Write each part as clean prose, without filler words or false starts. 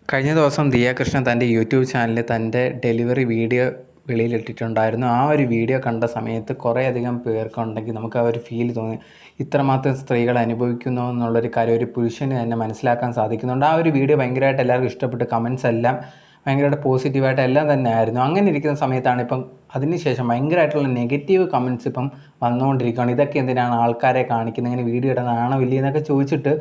കഴിഞ്ഞ ദിവസം ദിയ കൃഷ്ണ തൻ്റെ യൂട്യൂബ് ചാനലിൽ തൻ്റെ ഡെലിവറി വീഡിയോ വെളിയിലിട്ടിട്ടുണ്ടായിരുന്നു. ആ ഒരു വീഡിയോ കണ്ട സമയത്ത് കുറേയധികം പേർക്കുണ്ടെങ്കിൽ നമുക്ക് ആ ഒരു ഫീൽ തോന്നി, ഇത്രമാത്രം സ്ത്രീകൾ അനുഭവിക്കുന്നു എന്നുള്ളൊരു കാര്യം ഒരു പുരുഷന് തന്നെ മനസ്സിലാക്കാൻ സാധിക്കുന്നുണ്ട്. ആ ഒരു വീഡിയോ ഭയങ്കരമായിട്ട് എല്ലാവർക്കും ഇഷ്ടപ്പെട്ട് കമൻസ് എല്ലാം ഭയങ്കരമായിട്ട് പോസിറ്റീവായിട്ട് എല്ലാം തന്നെ ആയിരുന്നു. അങ്ങനെ ഇരിക്കുന്ന സമയത്താണ് ഇപ്പം അതിനുശേഷം ഭയങ്കരമായിട്ടുള്ള നെഗറ്റീവ് കമൻസ് ഇപ്പം വന്നുകൊണ്ടിരിക്കുകയാണ്. ഇതൊക്കെ എന്തിനാണ് ആൾക്കാരെ കാണിക്കുന്നത്, ഇങ്ങനെ വീഡിയോ ഇടുന്നതാണോ ഇല്ലേ എന്നൊക്കെ ചോദിച്ചിട്ട്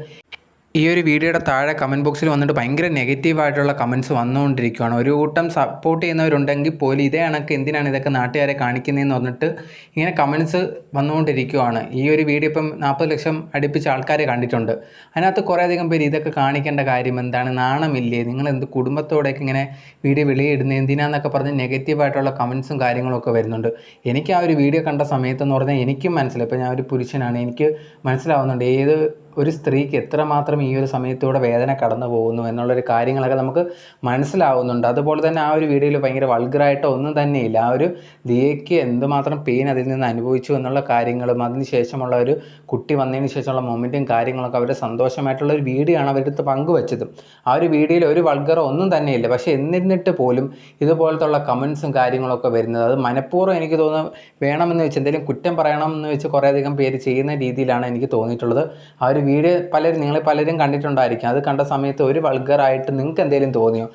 ഈ ഒരു വീഡിയോയുടെ താഴെ കമൻറ്റ് ബോക്സിൽ വന്നിട്ട് ഭയങ്കര നെഗറ്റീവായിട്ടുള്ള കമൻറ്റ്സ് വന്നുകൊണ്ടിരിക്കുകയാണ്. ഒരു കൂട്ടം സപ്പോർട്ട് ചെയ്യുന്നവരുണ്ടെങ്കിൽ പോലും ഇതേ കണക്ക് എന്തിനാണ് ഇതൊക്കെ നാട്ടുകാരെ കാണിക്കുന്നതെന്ന് പറഞ്ഞിട്ട് ഇങ്ങനെ കമൻറ്റ്സ് വന്നുകൊണ്ടിരിക്കുകയാണ്. ഈ ഒരു വീഡിയോ ഇപ്പം 40 ലക്ഷം അടുപ്പിച്ച് ആൾക്കാരെ കണ്ടിട്ടുണ്ട്. അതിനകത്ത് കുറേയധികം പേര് ഇതൊക്കെ കാണിക്കേണ്ട കാര്യം എന്താണ്, നാണമില്ലേ, നിങ്ങൾ എന്ത് കുടുംബത്തോടെയൊക്കെ ഇങ്ങനെ വീഡിയോ വെളിയിടുന്നത് എന്തിനാന്നൊക്കെ പറഞ്ഞ് നെഗറ്റീവായിട്ടുള്ള കമൻറ്റ്സും കാര്യങ്ങളൊക്കെ വരുന്നുണ്ട്. എനിക്ക് ആ ഒരു വീഡിയോ കണ്ട സമയത്തെന്ന് പറഞ്ഞാൽ എനിക്കും മനസ്സിലായി, ഇപ്പോൾ ഞാൻ ഒരു പുരുഷനാണ്, എനിക്ക് മനസ്സിലാവുന്നുണ്ട് ഏത് ഒരു സ്ത്രീക്ക് എത്രമാത്രം ഈ ഒരു സമയത്തൂടെ വേദന കടന്നു പോകുന്നു എന്നുള്ളൊരു കാര്യങ്ങളൊക്കെ നമുക്ക് മനസ്സിലാവുന്നുണ്ട്. അതുപോലെ തന്നെ ആ ഒരു വീഡിയോയിൽ ഭയങ്കര വൾഗറായിട്ടോ ഒന്നും തന്നെയില്ല. ആ ഒരു ദിയയ്ക്ക് എന്തുമാത്രം പെയിൻ അതിൽ നിന്ന് അനുഭവിച്ചു എന്നുള്ള കാര്യങ്ങളും അതിന് ശേഷമുള്ള ഒരു കുട്ടി വന്നതിന് ശേഷമുള്ള മൊമെൻറ്റും കാര്യങ്ങളൊക്കെ അവരുടെ സന്തോഷമായിട്ടുള്ള ഒരു വീഡിയോ ആണ് അവരെടുത്ത് പങ്കുവച്ചത്. ആ ഒരു വീഡിയോയിൽ ഒരു വൾഗറോ ഒന്നും തന്നെയില്ല. പക്ഷേ എന്നിരുന്നിട്ട് പോലും ഇതുപോലത്തുള്ള കമൻസും കാര്യങ്ങളൊക്കെ വരുന്നത് അത് മനഃപൂർവ്വം എനിക്ക് തോന്നുന്നു വേണമെന്ന് വെച്ച് എന്തെങ്കിലും കുറ്റം പറയണമെന്ന് വെച്ച് കുറേയധികം പേര് ചെയ്യുന്ന രീതിയിലാണ് എനിക്ക് തോന്നിയിട്ടുള്ളത്. ആ ഒരു വീഡിയോ നിങ്ങൾ പലരും കണ്ടിട്ടുണ്ടായിരിക്കും. അത് കണ്ട സമയത്ത് ഒരു വൾഗറായിട്ട് നിങ്ങൾക്ക് എന്തെങ്കിലും തോന്നിയോ?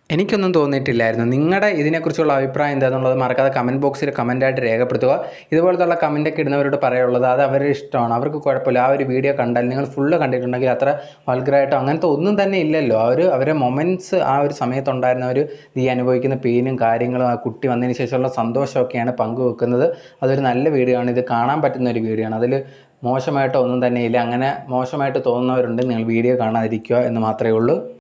എനിക്കൊന്നും തോന്നിയിട്ടില്ലായിരുന്നു. നിങ്ങളുടെ ഇതിനെക്കുറിച്ചുള്ള അഭിപ്രായം എന്താണെന്നുള്ളത് മറക്കാതെ കമൻറ്റ് ബോക്സിൽ കമൻറ്റായിട്ട് രേഖപ്പെടുത്തുക. ഇതുപോലത്തുള്ള കമൻറ്റൊക്കെ ഇടുന്നവരോട് പറയാനുള്ളത് അത് അവരുടെ ഇഷ്ടമാണ്, അവർക്ക് കുഴപ്പമില്ല. ആ ഒരു വീഡിയോ കണ്ടാൽ നിങ്ങൾ ഫുള്ള് കണ്ടിട്ടുണ്ടെങ്കിൽ അത്ര വൾഗറായിട്ടോ അങ്ങനത്തെ ഒന്നും തന്നെ ഇല്ലല്ലോ. അവരുടെ മൊമെൻറ്റ്സ് ആ ഒരു സമയത്തുണ്ടായിരുന്ന ഒരു ഈ അനുഭവിക്കുന്ന പെയിനും കാര്യങ്ങളും ആ കുട്ടി വന്നതിന് ശേഷമുള്ള സന്തോഷമൊക്കെയാണ് പങ്കുവെക്കുന്നത്. അതൊരു നല്ല വീഡിയോ ആണ്, ഇത് കാണാൻ പറ്റുന്ന ഒരു വീഡിയോ ആണ്. അതിൽ മോശമായിട്ടോ ഒന്നും തന്നെയില്ല. അങ്ങനെ മോശമായിട്ട് തോന്നുന്നവരുണ്ട്, നിങ്ങൾ വീഡിയോ കാണാതിരിക്കുക എന്ന് മാത്രമേ ഉള്ളൂ.